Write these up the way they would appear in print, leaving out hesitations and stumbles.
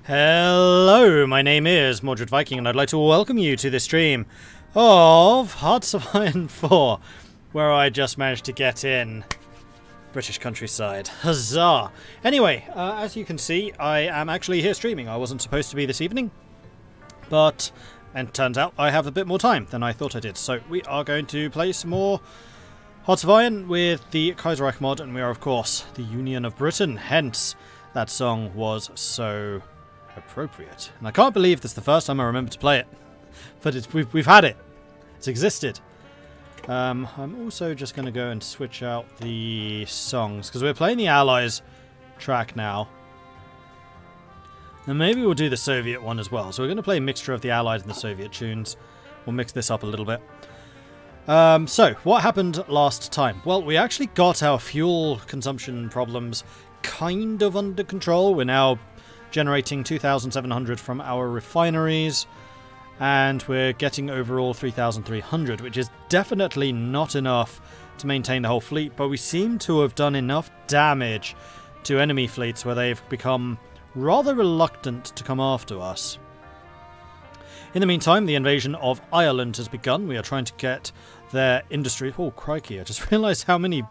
Hello, my name is Mordred Viking, and I'd like to welcome you to the stream of Hearts of Iron 4, where I just managed to get in British countryside. Huzzah! Anyway, as you can see, I am actually here streaming. I wasn't supposed to be this evening, but it turns out I have a bit more time than I thought I did. So we are going to play some more Hearts of Iron with the Kaiserreich mod, and we are, of course, the Union of Britain. Hence, that song was so appropriate. And I can't believe this is the first time I remember to play it. But we've had it. It's existed. I'm also just going to go and switch out the songs, because we're playing the Allies track now. And maybe we'll do the Soviet one as well. So we're going to play a mixture of the Allies and the Soviet tunes. We'll mix this up a little bit. So, what happened last time? Well, we actually got our fuel consumption problems kind of under control. We're now generating 2,700 from our refineries, and we're getting overall 3,300, which is definitely not enough to maintain the whole fleet, but we seem to have done enough damage to enemy fleets where they've become rather reluctant to come after us. In the meantime, the invasion of Ireland has begun. We are trying to get their industry... Oh, crikey, I just realised how many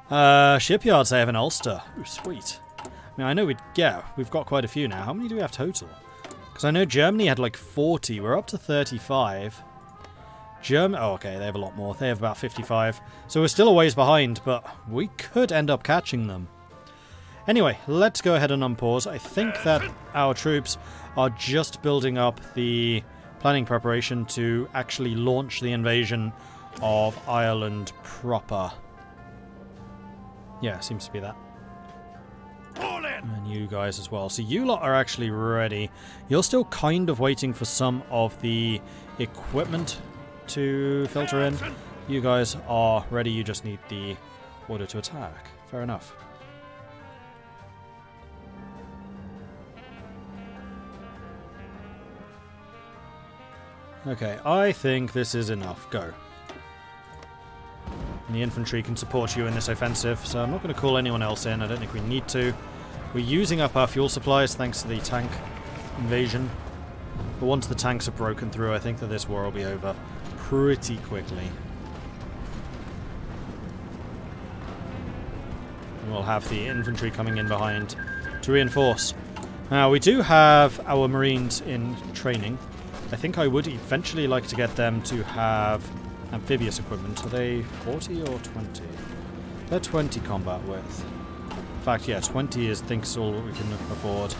shipyards they have in Ulster. Ooh, sweet. I mean, I know we've got quite a few now. How many do we have total? Because I know Germany had like 40. We're up to 35. Oh, okay, they have a lot more. They have about 55. So we're still a ways behind, but we could end up catching them. Anyway, let's go ahead and unpause. I think that our troops are just building up the planning preparation to actually launch the invasion of Ireland proper. Yeah, seems to be that. And you guys as well. So you lot are actually ready. You're still kind of waiting for some of the equipment to filter in. You guys are ready. You just need the order to attack. Fair enough. Okay, I think this is enough. Go. And the infantry can support you in this offensive, so I'm not going to call anyone else in. I don't think we need to. We're using up our fuel supplies thanks to the tank invasion. But once the tanks are broken through, I think that this war will be over pretty quickly. And we'll have the infantry coming in behind to reinforce. Now, we do have our Marines in training. I think I would eventually like to get them to have amphibious equipment. Are they 40 or 20? They're 20 combat width. In fact, yeah, 20 is thinks all we can afford.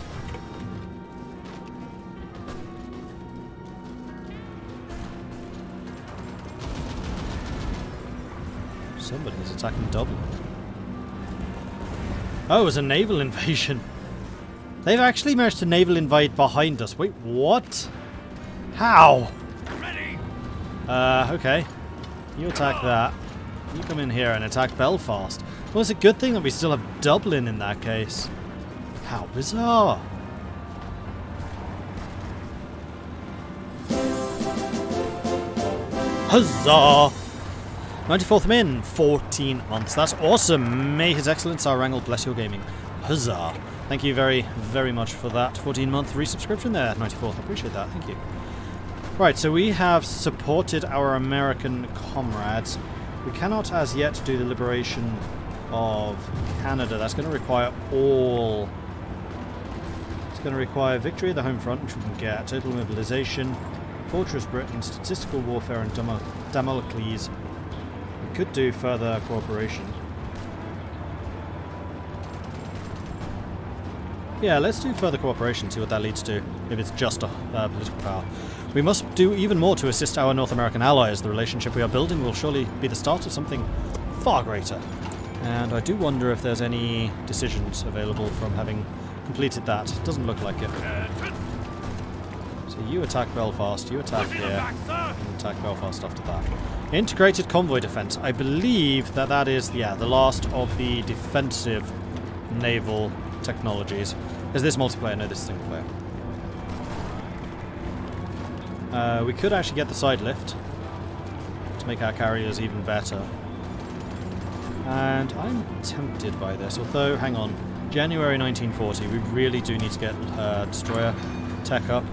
Somebody's attacking Dublin. Oh, it was a naval invasion. They've actually managed to naval invade behind us. Wait, what? How? Ready. Okay. You attack that. You come in here and attack Belfast. Well, it's a good thing that we still have Dublin in that case. How bizarre. Huzzah! 94th min, 14 months. That's awesome. May His Excellence our Wrangle bless your gaming. Huzzah. Thank you very, very much for that 14-month resubscription there, 94th. I appreciate that. Thank you. Right, so we have supported our American comrades. We cannot as yet do the liberation of Canada. That's going to require all... It's going to require victory at the home front, which we can get. Total mobilization, Fortress Britain, statistical warfare, and Damocles. We could do further cooperation. Yeah, let's do further cooperation, see what that leads to, if it's just a political power. We must do even more to assist our North American allies. The relationship we are building will surely be the start of something far greater. And I do wonder if there's any decisions available from having completed that. Doesn't look like it. So you attack Belfast, you attack here, and attack Belfast after that. Integrated convoy defense. I believe that that is, yeah, the last of the defensive naval technologies. Is this multiplayer? No, this is single player. We could actually get the side lift to make our carriers even better. And I'm tempted by this, although, hang on. January 1940. We really do need to get destroyer tech up.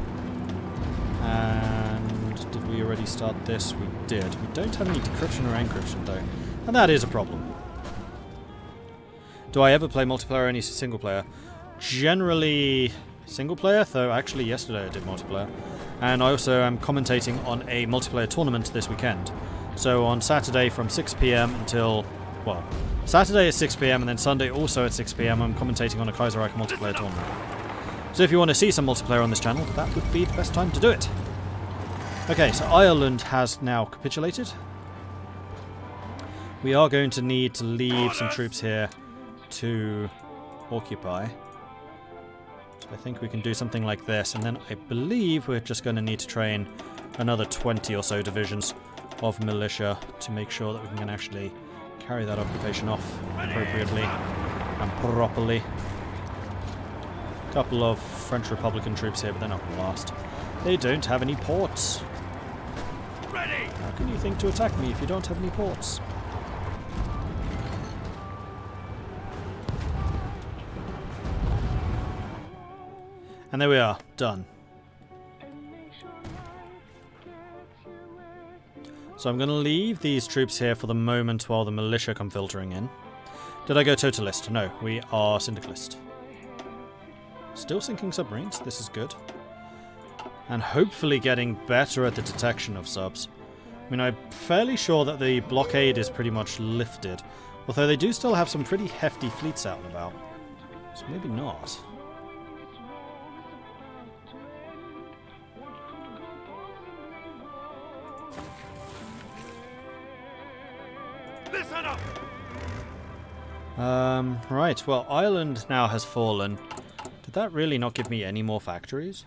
And did we already start this? We did. We don't have any decryption or encryption though. And that is a problem. Do I ever play multiplayer or any single player? Generally single player, though actually yesterday I did multiplayer. And I also am commentating on a multiplayer tournament this weekend. So on Saturday from 6 PM until, well, Saturday at 6 PM and then Sunday also at 6 PM I'm commentating on a Kaiserreich multiplayer tournament. So if you want to see some multiplayer on this channel, that would be the best time to do it. Okay, so Ireland has now capitulated. We are going to need to leave some troops here to occupy. So I think we can do something like this, and then I believe we're just going to need to train another 20 or so divisions of militia to make sure that we can actually carry that occupation off appropriately and properly. A couple of French Republican troops here, but they're not going to last. They don't have any ports. Ready. How can you think to attack me if you don't have any ports? And there we are, done. So I'm going to leave these troops here for the moment while the militia come filtering in. Did I go totalist? No, we are syndicalist. Still sinking submarines, this is good. And hopefully getting better at the detection of subs. I mean, I'm fairly sure that the blockade is pretty much lifted. Although they do still have some pretty hefty fleets out and about. So maybe not. Listen up. Right, well, Ireland now has fallen. Did that really not give me any more factories?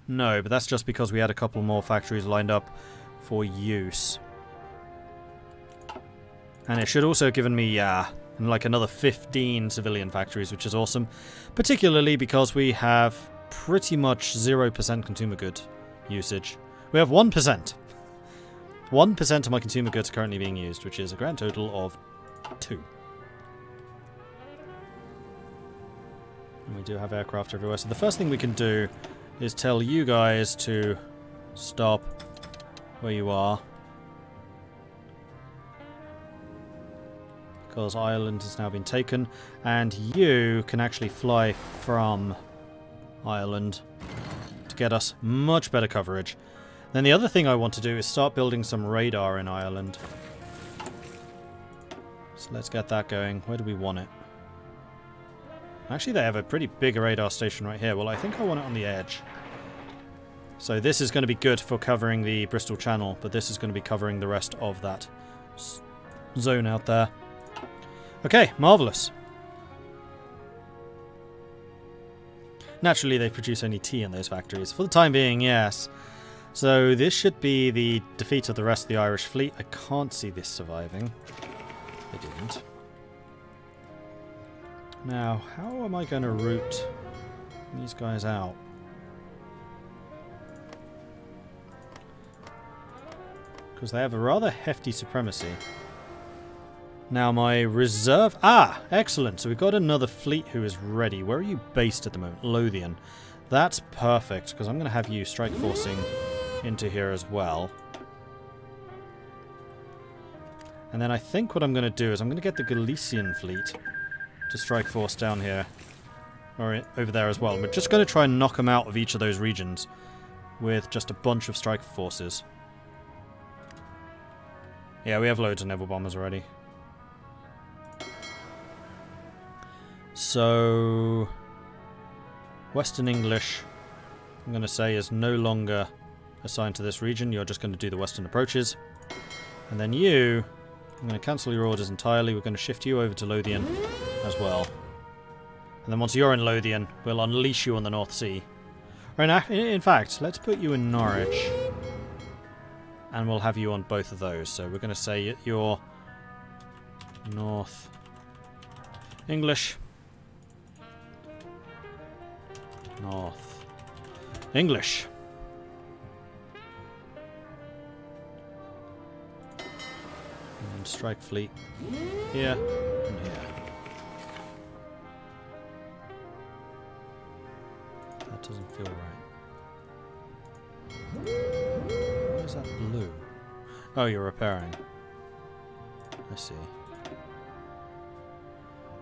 No, but that's just because we had a couple more factories lined up for use. And it should also have given me, like another 15 civilian factories, which is awesome. Particularly because we have pretty much 0% consumer good usage. We have 1%. 1% of my consumer goods are currently being used, which is a grand total of 2. And we do have aircraft everywhere. So the first thing we can do is tell you guys to stop where you are. Because Ireland has now been taken. And you can actually fly from Ireland to get us much better coverage. Then the other thing I want to do is start building some radar in Ireland. So let's get that going. Where do we want it? Actually, they have a pretty big radar station right here. Well, I think I want it on the edge. So this is going to be good for covering the Bristol Channel, but this is going to be covering the rest of that zone out there. Okay, marvellous. Naturally, they produce only tea in those factories. For the time being, yes. So this should be the defeat of the rest of the Irish fleet. I can't see this surviving. They didn't. Now, how am I going to route these guys out? Because they have a rather hefty supremacy. Now my reserve... Ah! Excellent! So we've got another fleet who is ready. Where are you based at the moment? Lothian. That's perfect, because I'm going to have you strike forcing into here as well. And then I think what I'm going to do is I'm going to get the Galician fleet to strike force down here. Or over there as well. And we're just going to try and knock them out of each of those regions with just a bunch of strike forces. Yeah, we have loads of naval bombers already. So... Western English, I'm going to say, is no longer assigned to this region. You're just going to do the western approaches. And then you, I'm going to cancel your orders entirely. We're going to shift you over to Lothian as well. And then once you're in Lothian, we'll unleash you on the North Sea. Right, in fact, let's put you in Norwich. And we'll have you on both of those. So we're going to say you're North English. North English. And strike fleet here and here. doesn't feel right. Why is that blue? Oh, you're repairing. I see.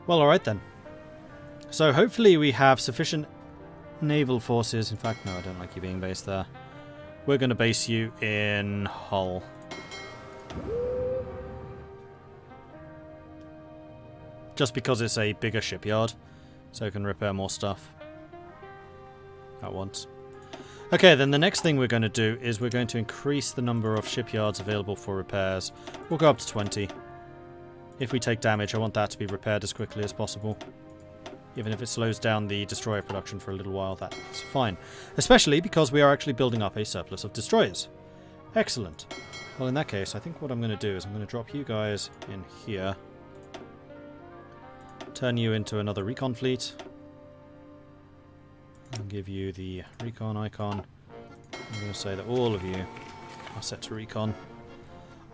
Well, alright then. So hopefully we have sufficient naval forces. In fact, no, I don't like you being based there. We're going to base you in Hull. Just because it's a bigger shipyard, so it can repair more stuff at once. Okay, then the next thing we're going to do is we're going to increase the number of shipyards available for repairs. We'll go up to 20. If we take damage, I want that to be repaired as quickly as possible. Even if it slows down the destroyer production for a little while, that's fine. Especially because we are actually building up a surplus of destroyers. Excellent. Well, in that case, I think what I'm going to do is I'm going to drop you guys in here. Turn you into another recon fleet. And give you the recon icon. I'm going to say that all of you are set to recon.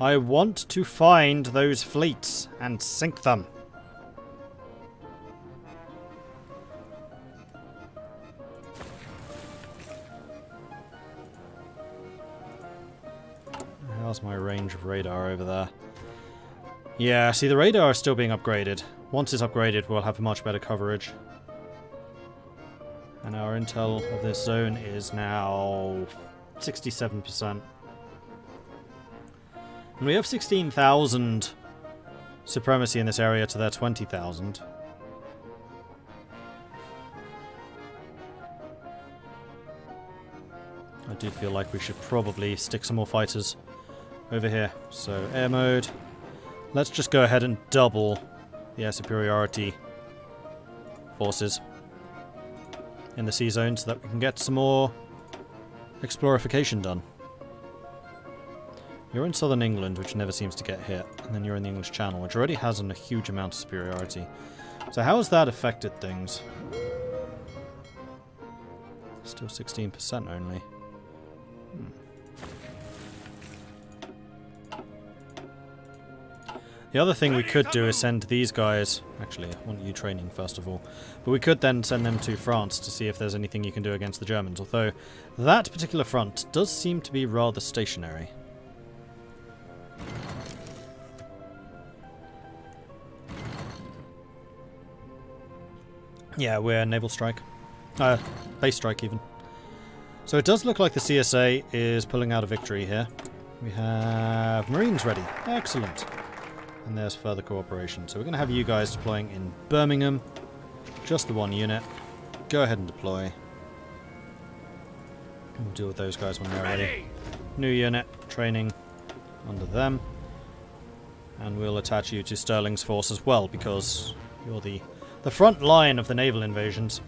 I want to find those fleets and sink them. How's my range of radar over there? Yeah, see, the radar is still being upgraded. Once it's upgraded, we'll have much better coverage. And our intel of this zone is now 67%. And we have 16,000 supremacy in this area to their 20,000. I do feel like we should probably stick some more fighters over here. So, air mode. Let's just go ahead and double the air superiority forces in the sea zone so that we can get some more explorification done. You're in southern England, which never seems to get hit, and then you're in the English Channel, which already has a huge amount of superiority. So how has that affected things? Still 16% only. The other thing we could do is send these guys... Actually, I want you training first of all. But we could then send them to France to see if there's anything you can do against the Germans. Although, that particular front does seem to be rather stationary. Yeah, we're naval strike. Base strike even. So it does look like the CSA is pulling out a victory here. We have Marines ready. Excellent. And there's further cooperation. So we're going to have you guys deploying in Birmingham. Just the one unit. Go ahead and deploy. We'll deal with those guys when they're ready. New unit, training under them. And we'll attach you to Sterling's force as well, because you're the front line of the naval invasions.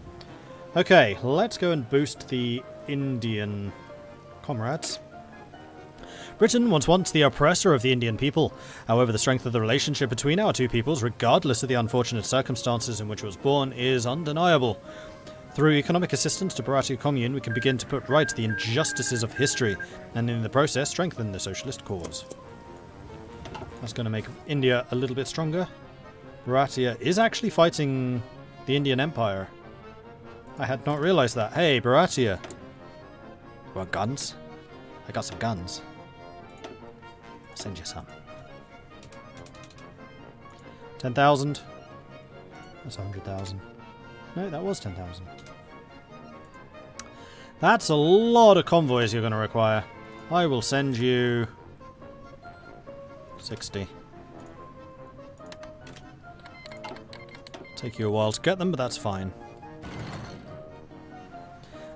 Okay, let's go and boost the Indian comrades. Britain was once the oppressor of the Indian people. However, the strength of the relationship between our two peoples, regardless of the unfortunate circumstances in which it was born, is undeniable. Through economic assistance to Bharatiya Commune, we can begin to put right the injustices of history, and in the process strengthen the socialist cause. That's going to make India a little bit stronger. Bharatiya is actually fighting the Indian Empire. I had not realized that. Hey, Bharatiya. Want guns? I got some guns. I'll send you some. 10,000. That's 100,000. No, that was 10,000. That's a lot of convoys you're going to require. I will send you 60. Take you a while to get them, but that's fine.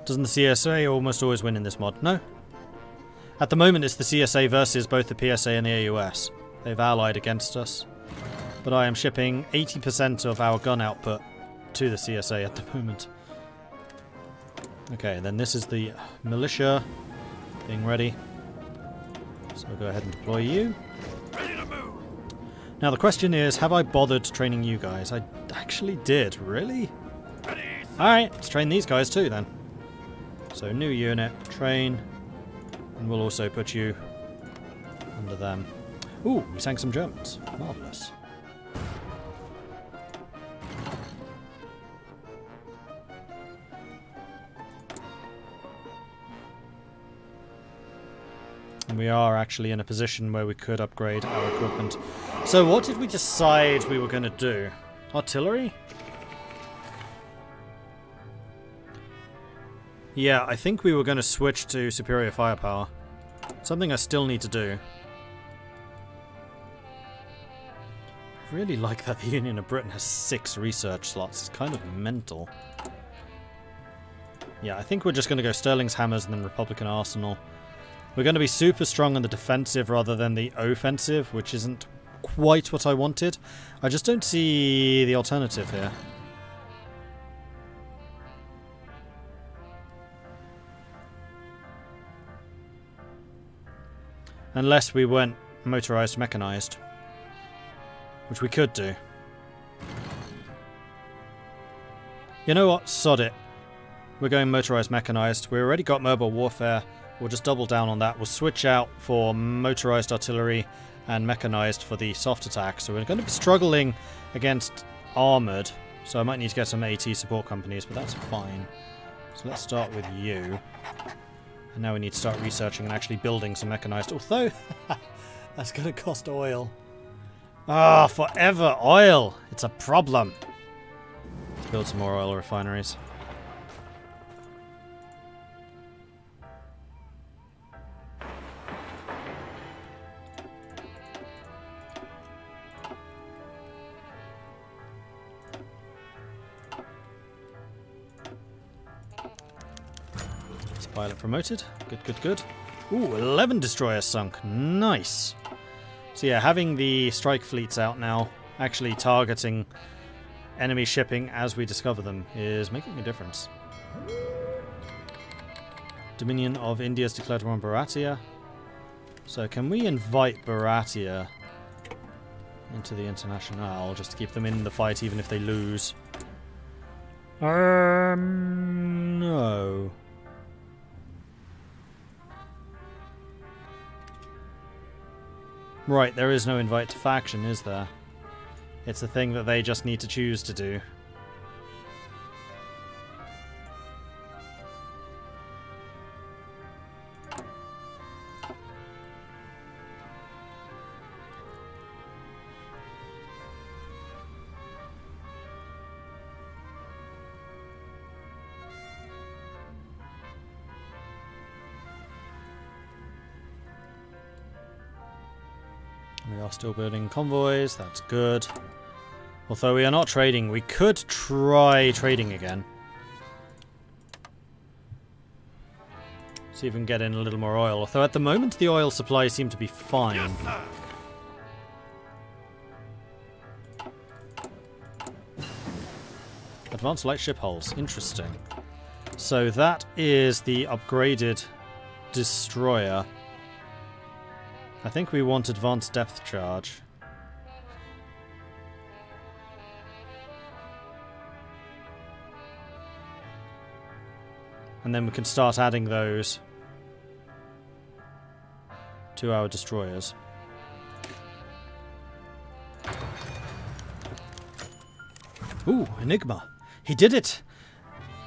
Doesn't the CSA almost always win in this mod? No. At the moment it's the CSA versus both the PSA and the AUS. They've allied against us. But I am shipping 80% of our gun output to the CSA at the moment. Okay, then this is the militia being ready. So we'll go ahead and deploy you. Ready to move. Now the question is, have I bothered training you guys? I actually did. Really? Alright, let's train these guys too then. So new unit, train, and we'll also put you under them. Ooh, we sank some Germans. Marvellous. We are actually in a position where we could upgrade our equipment. So what did we decide we were going to do? Artillery? Yeah, I think we were going to switch to superior firepower. Something I still need to do. I really like that the Union of Britain has 6 research slots. It's kind of mental. Yeah, I think we're just going to go Sterling's Hammers and then Republican Arsenal. We're going to be super strong on the defensive rather than the offensive, which isn't quite what I wanted. I just don't see the alternative here. Unless we went motorized, mechanized. Which we could do. You know what? Sod it. We're going motorized, mechanized. We already got mobile warfare. We'll just double down on that. We'll switch out for motorized artillery and mechanized for the soft attack. So we're going to be struggling against armored. So I might need to get some AT support companies, but that's fine. So let's start with you. And now we need to start researching and actually building some mechanized. Although, that's going to cost oil. Ah, forever oil! It's a problem. Let's build some more oil refineries. Pilot promoted. Good, good, good. Ooh, 11 destroyers sunk. Nice. So yeah, having the strike fleets out now, actually targeting enemy shipping as we discover them, is making a difference. Dominion of India has declared war on Baratia. So can we invite Baratia into the International just to keep them in the fight even if they lose? No. Right, there is no invite to faction, is there? It's a thing that they just need to choose to do. We are still building convoys, that's good. Although we are not trading, we could try trading again. See if we can get in a little more oil. Although at the moment the oil supplies seem to be fine. Yes, sir. Advanced light ship hulls, interesting. So that is the upgraded destroyer. I think we want advanced depth charge. And then we can start adding those to our destroyers. Ooh, Enigma. He did it!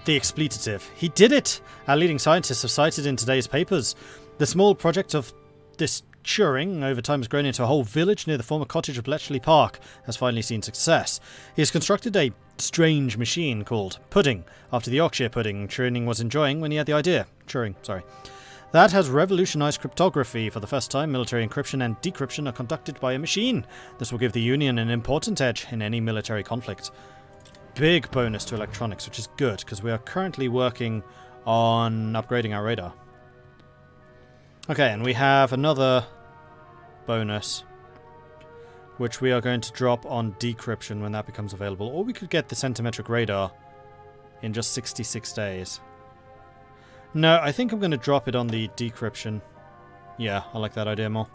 The expletive. He did it! Our leading scientists have cited in today's papers. The small project of this Turing, over time has grown into a whole village near the former cottage of Bletchley Park, has finally seen success. He has constructed a strange machine called Pudding, after the Yorkshire pudding Turing was enjoying when he had the idea. That has revolutionized cryptography. For the first time, military encryption and decryption are conducted by a machine. This will give the Union an important edge in any military conflict. Big bonus to electronics, which is good, because we are currently working on upgrading our radar. Okay, and we have another bonus, which we are going to drop on decryption when that becomes available. Or we could get the centimetric radar in just 66 days. No, I think I'm going to drop it on the decryption. Yeah, I like that idea more.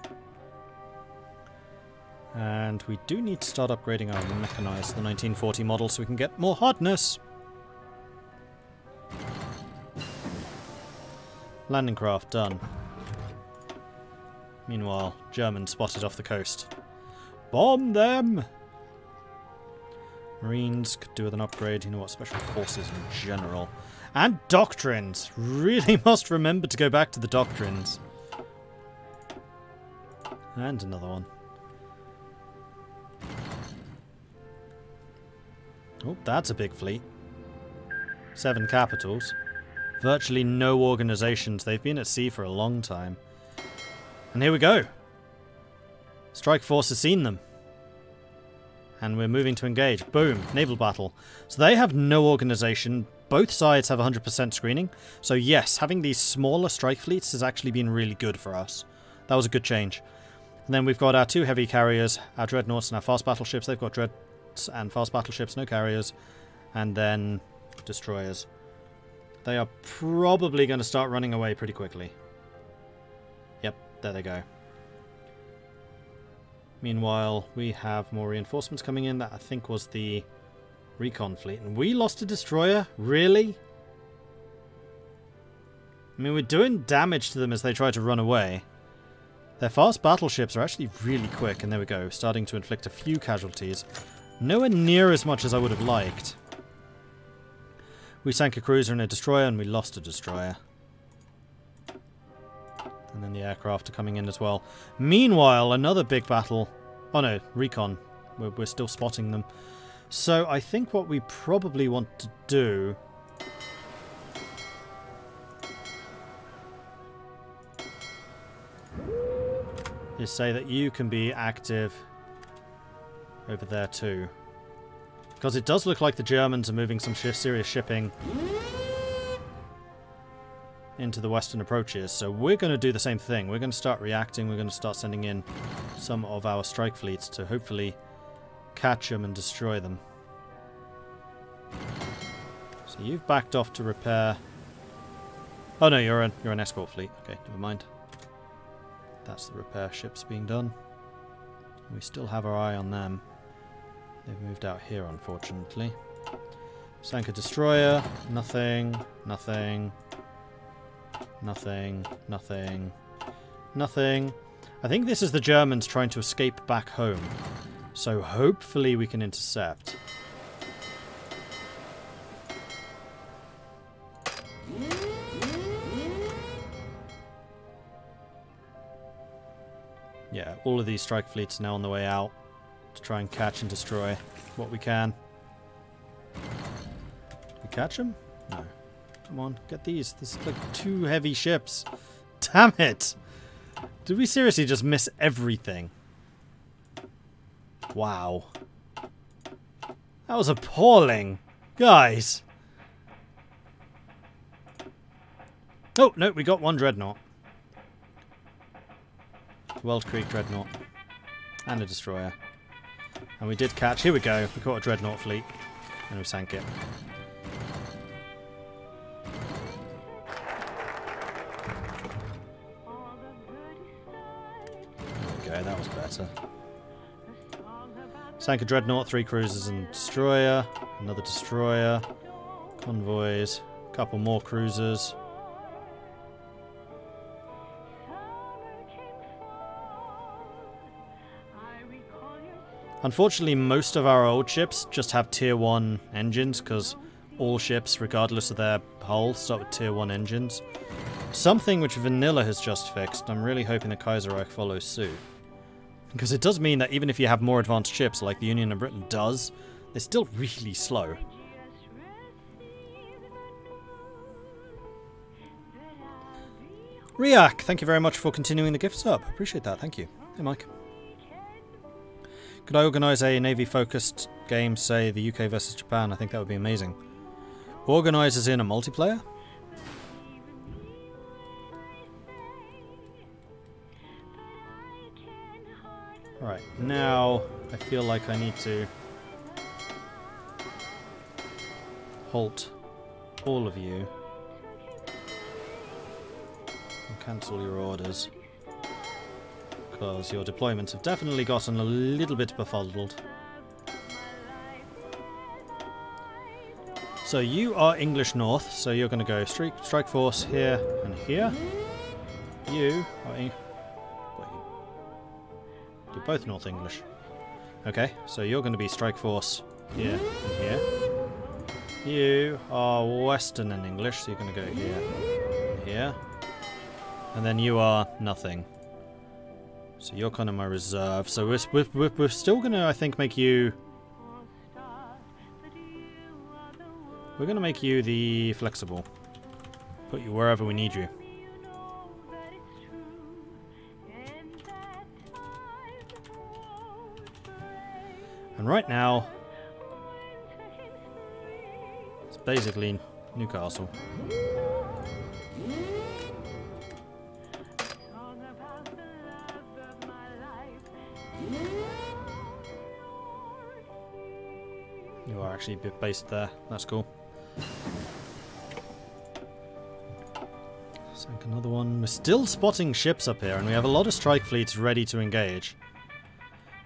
And we do need to start upgrading our mechanized, the 1940 model, so we can get more hardness. Landing craft done. Meanwhile, German spotted off the coast. Bomb them! Marines could do with an upgrade. You know what? Special forces in general. And doctrines! Really must remember to go back to the doctrines. And another one. Oh, that's a big fleet. 7 capitals. Virtually no organizations. They've been at sea for a long time. And here we go. Strike Force has seen them. And we're moving to engage. Boom. Naval battle. So they have no organization. Both sides have 100% screening. So yes, having these smaller strike fleets has actually been really good for us. That was a good change. And then we've got our 2 heavy carriers, our dreadnoughts and our fast battleships. They've got dreads and fast battleships, no carriers. And then destroyers. They are probably going to start running away pretty quickly. Yep, there they go. Meanwhile, we have more reinforcements coming in. That I think was the recon fleet. And we lost a destroyer? Really? I mean, we're doing damage to them as they try to run away. Their fast battleships are actually really quick. And there we go, starting to inflict a few casualties. Nowhere near as much as I would have liked. We sank a cruiser and a destroyer, and we lost a destroyer. And then the aircraft are coming in as well. Meanwhile, another big battle. Oh no, recon. We're still spotting them. So I think what we probably want to do is say that you can be active over there too. Because it does look like the Germans are moving some serious shipping into the western approaches. So we're going to do the same thing. We're going to start reacting. We're going to start sending in some of our strike fleets to hopefully catch them and destroy them. So you've backed off to repair. Oh no, you're an escort fleet. Okay, never mind. That's the repair ships being done. We still have our eye on them. They've moved out here, unfortunately. Sank a destroyer. Nothing. Nothing. Nothing. Nothing. Nothing. I think this is the Germans trying to escape back home. So hopefully we can intercept. Yeah, all of these strike fleets are now on the way out to try and catch and destroy what we can. Did we catch them? No. Come on, get these. This is like 2 heavy ships. Damn it! Did we seriously just miss everything? Wow. That was appalling. Guys. Oh, no, we got 1 dreadnought. Wells Creek dreadnought. And a destroyer. And we did catch... Here we go. We caught a dreadnought fleet. And we sank it. There we go. That was better. Sank a dreadnought, 3 cruisers and destroyer. Another destroyer. Convoys. A couple more cruisers. Unfortunately, most of our old ships just have tier 1 engines, because all ships, regardless of their hull, start with tier 1 engines. Something which Vanilla has just fixed. I'm really hoping the Kaiserreich follows suit. Because it does mean that even if you have more advanced ships, like the Union of Britain does, they're still really slow. Riak, thank you very much for continuing the gift sub. Appreciate that, thank you. Hey Mike. Could I organise a Navy-focused game, say the UK versus Japan? I think that would be amazing. Organise as in a multiplayer? Alright, now I feel like I need to halt all of you and cancel your orders. Because your deployments have definitely gotten a little bit befuddled. So you are English North, so you're going to go strike force here and here. You are you're both North English. Okay, so you're going to be strike force here and here. You are Western and English, so you're going to go here and here. And then you are nothing. So you're kind of my reserve. So we're still going to, I think, make you... We're going to make you the flexible. Put you wherever we need you. And right now, it's basically Newcastle. You are actually based there. That's cool. Sank another one. We're still spotting ships up here, and we have a lot of strike fleets ready to engage.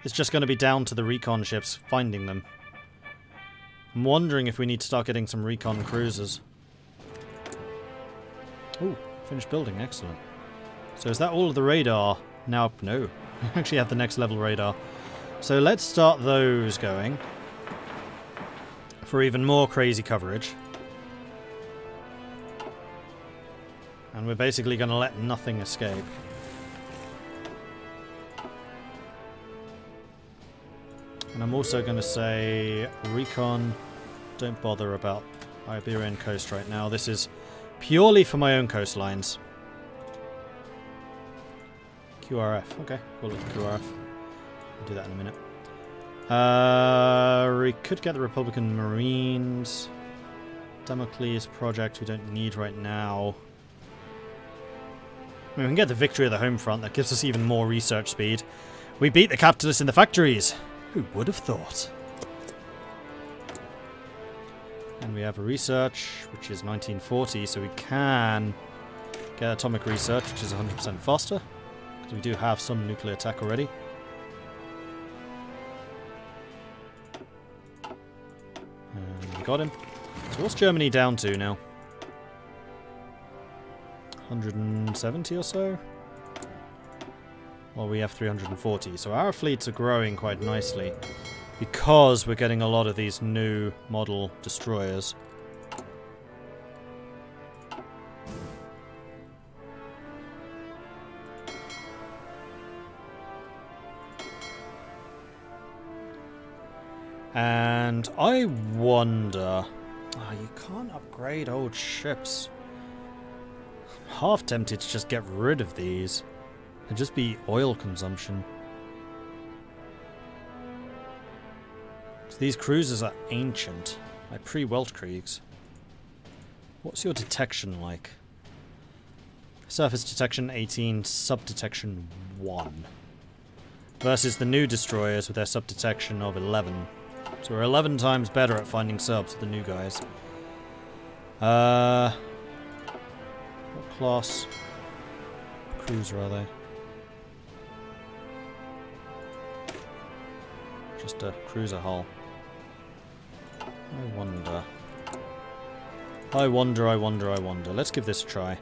It's just going to be down to the recon ships finding them. I'm wondering if we need to start getting some recon cruisers. Ooh, finished building. Excellent. So is that all of the radar? Now, no. We actually have the next level radar. So let's start those going. For even more crazy coverage. And we're basically going to let nothing escape. And I'm also going to say, recon, don't bother about Iberian coast right now. This is purely for my own coastlines. QRF, okay, call it QRF. I'll do that in a minute. We could get the Republican Marines. Damocles project we don't need right now. I mean, we can get the victory of the home front. That gives us even more research speed. We beat the capitalists in the factories. Who would have thought? And we have a research, which is 1940, so we can get atomic research, which is 100% faster. Because we do have some nuclear tech already. And we got him. So what's Germany down to now? 170 or so? Well, we have 340, so our fleets are growing quite nicely because we're getting a lot of these new model destroyers. And I wonder... Oh, you can't upgrade old ships. I'm half tempted to just get rid of these. It'd just be oil consumption. So these cruisers are ancient, like pre-Weltkriegs. What's your detection like? Surface detection 18, sub-detection 1. Versus the new destroyers with their sub-detection of 11. So we're 11 times better at finding subs than the new guys. What class cruiser are they? Just a cruiser hull. I wonder. Let's give this a try.